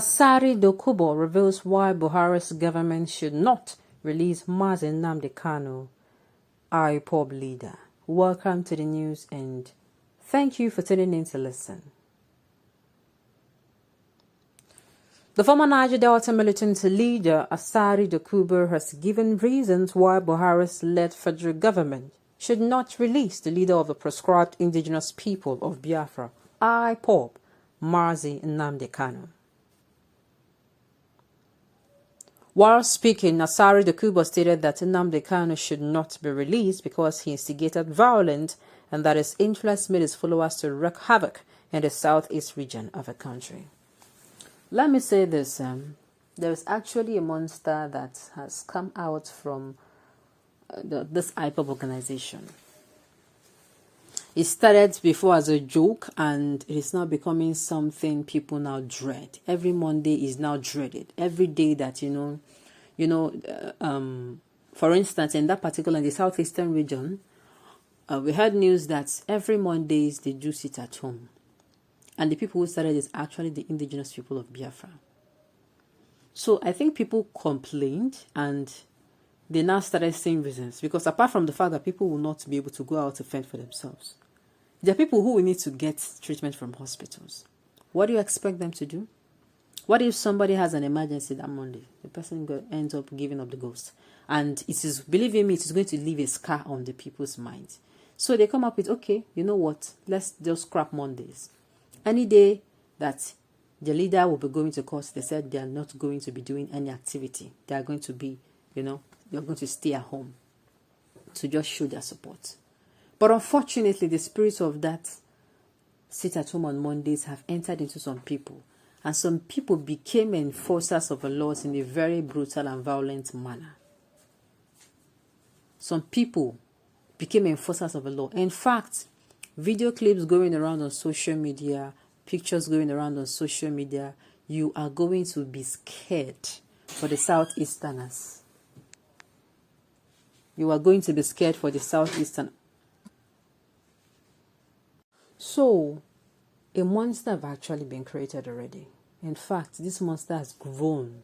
Asari Dokubo reveals why Buhari's government should not release Nnamdi Kanu, IPOB leader. Welcome to the news and thank you for tuning in to listen. The former Niger Delta militant leader Asari Dokubo has given reasons why Buhari's led federal government should not release the leader of the proscribed indigenous people of Biafra, IPOB, Nnamdi Kanu. While speaking, Asari Dokubo stated that Nnamdi Kanu should not be released because he instigated violence and that his influence made his followers to wreak havoc in the southeast region of the country. Let me say this, there is actually a monster that has come out from this IPOB organization. It started before as a joke and it is now becoming something people now dread. Every Monday is now dreaded. Every day that, for instance, in that particular, in the southeastern region, we heard news that every Mondays they do sit at home. And the people who started is actually the indigenous people of Biafra. So I think people complained and they now started saying reasons. Because apart from the fact that people will not be able to go out to fend for themselves, there are people who will need to get treatment from hospitals. What do you expect them to do? What if somebody has an emergency that Monday? The person ends up giving up the ghost. And it is, believe in me, it is going to leave a scar on the people's minds. So they come up with, okay, you know what? Let's just scrap Mondays. Any day that the leader will be going to court, they said they are not going to be doing any activity. They are going to be, they're going to stay at home to just show their support. But unfortunately, the spirits of that sit at home on Mondays have entered into some people. And some people became enforcers of the laws in a very brutal and violent manner. Some people became enforcers of the law. In fact, video clips going around on social media, pictures going around on social media, you are going to be scared for the Southeasterners. You are going to be scared for the Southeasterners. So, a monster has actually been created already. In fact, this monster has grown.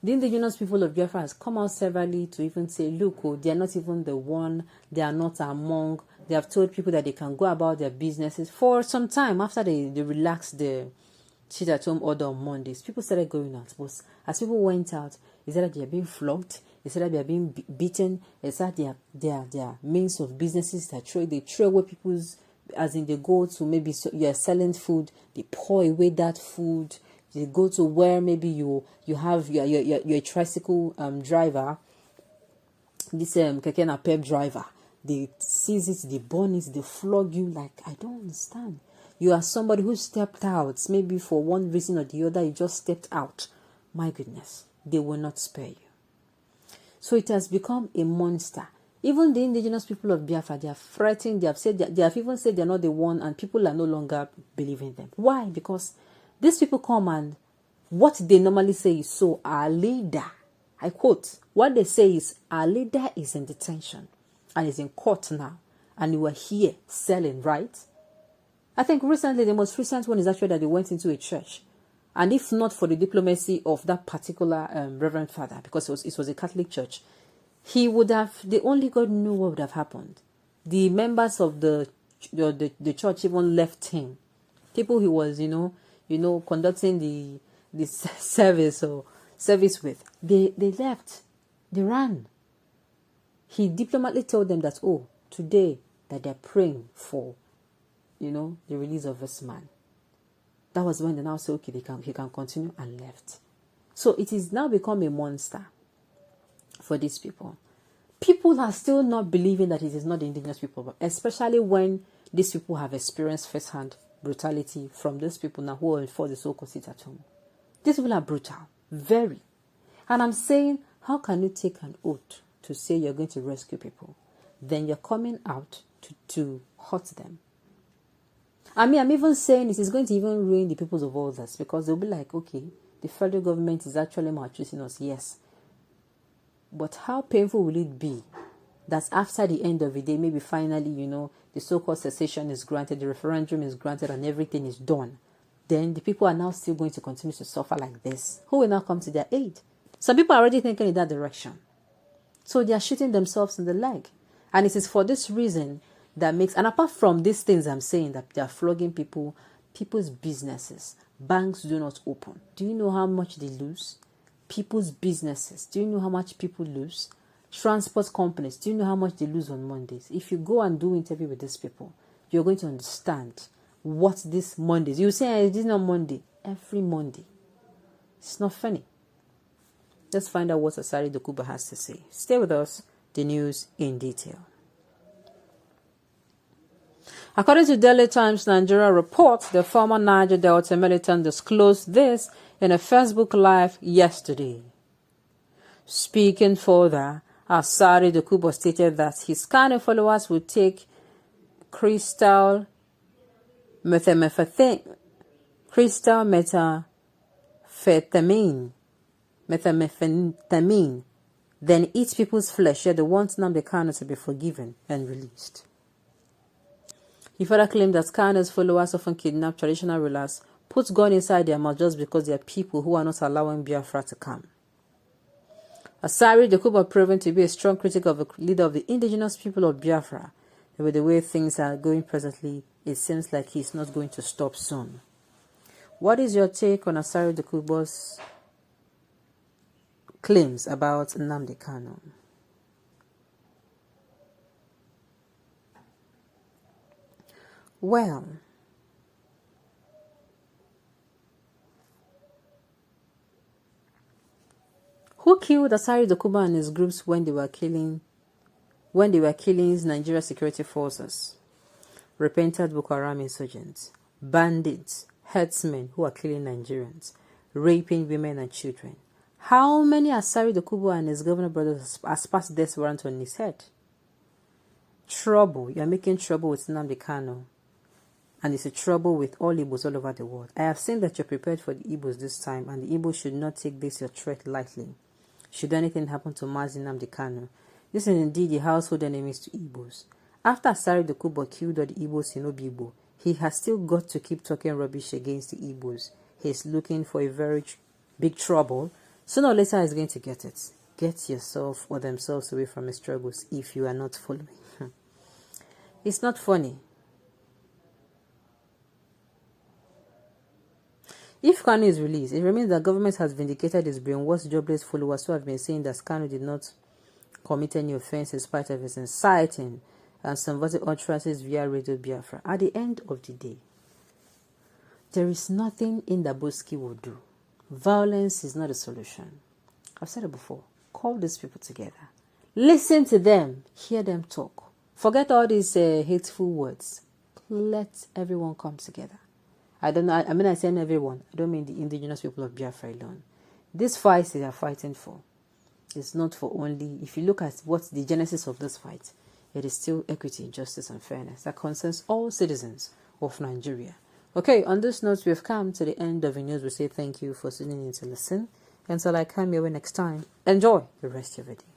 The indigenous people of Biafra has come out severally to even say, look, they are not even the one, they are not among. They have told people that they can go about their businesses for some time after they relaxed the sit-at-home order on Mondays. People started going out. But as people went out, is that they are being flogged? Is that they are being beaten? Is that their means of businesses that they throw away people's, as in they go to maybe you are selling food, they pour away that food. They go to where maybe you're a tricycle driver, this keke napep driver. They seize it, they burn it, they flog you. Like, I don't understand. You are somebody who stepped out, maybe for one reason or the other, you just stepped out. My goodness, they will not spare you. So it has become a monster. Even the indigenous people of Biafra, they are threatened. They have even said they're not the one, and people are no longer believing them. Why? Because these people come and what they normally say is, so our leader, I quote, what they say is, our leader is in detention and is in court now, and you are here selling, right? I think recently, the most recent one is actually that they went into a church. And if not for the diplomacy of that particular Reverend Father, because it was a Catholic church, he would have, the only God knew what would have happened. The members of the church even left him. People he was, conducting the service with, they left. They ran. He diplomatically told them that, today that they're praying for, the release of this man. That was when they now said, okay, he can continue, and left. So it is now become a monster for these people. People are still not believing that it is not the indigenous people, especially when these people have experienced firsthand brutality from these people now who are for the so-called sit at home. These people are brutal, very. And I'm saying, how can you take an oath to say you're going to rescue people? Then you're coming out to hurt them. I mean, I'm even saying it is going to even ruin the peoples of others, because they'll be like, okay, the federal government is actually maltreating us, yes. But how painful will it be that after the end of the day, maybe finally, the so-called cessation is granted, the referendum is granted, and everything is done. then the people are now still going to continue to suffer like this. Who will now come to their aid? Some people are already thinking in that direction. So they are shooting themselves in the leg. And it is for this reason that makes, and apart from these things I'm saying, that they are flogging people, people's businesses, banks do not open. Do you know how much they lose? People's businesses, do you know how much people lose? Transport companies, do you know how much they lose on Mondays? If you go and do interview with these people, you're going to understand what this Mondays. You say, hey, this is not Monday. Every Monday. It's not funny. Let's find out what Asari Dokubo has to say. Stay with us. The news in detail. According to Daily Times Nigeria report, the former Niger Delta militant disclosed this in a Facebook Live yesterday. Speaking further, Asari Dokubo stated that his Kanu followers would take crystal methamphetamine, then eat people's flesh, yet they want Nnamdi Kanu to be forgiven and released. He further claimed that Kanu's followers often kidnap traditional rulers, put gun inside their mouth just because they are people who are not allowing Biafra to come. Asari Dokubo proven to be a strong critic of the leader of the indigenous people of Biafra. And with the way things are going presently, it seems like he's not going to stop soon. What is your take on Asari Dokubo's claims about Nnamdi Kanu? Well, who killed Asari Dokubo and his groups when they were killing Nigeria security forces? Repentant Boko Haram insurgents, bandits, herdsmen who are killing Nigerians, raping women and children. How many Asari Dokubo and his governor brothers has passed death warrant on his head? Trouble. You are making trouble with Nnamdi Kanu. And it's a trouble with all Igbos all over the world. I have seen that you're prepared for the Igbos this time, and the Igbos should not take this your threat lightly. Should anything happen to Mazi Nnamdi Kanu, this is indeed the household enemies to Igbos. After Asari Dokubo killed all the Igbos in Obibo, he has still got to keep talking rubbish against the Igbos. He's looking for a very big trouble. Sooner or later, he's going to get it. Get yourself or themselves away from his struggles if you are not following. It's not funny. If Kanu is released, it remains that government has vindicated his brainwashed, jobless followers who have been saying that Kanu did not commit any offense in spite of his inciting and subversive utterances via Radio Biafra. At the end of the day, there is nothing Ndabuski will do. Violence is not a solution. I've said it before. Call these people together. Listen to them. Hear them talk. Forget all these hateful words. Let everyone come together. I say everyone. I don't mean the indigenous people of Biafra alone. This fight they are fighting for is not for only, if you look at what's the genesis of this fight, it is still equity, justice, and fairness that concerns all citizens of Nigeria. Okay, on this note, we have come to the end of the news. We say thank you for tuning in to listen. Until I come your way next time, enjoy the rest of your day.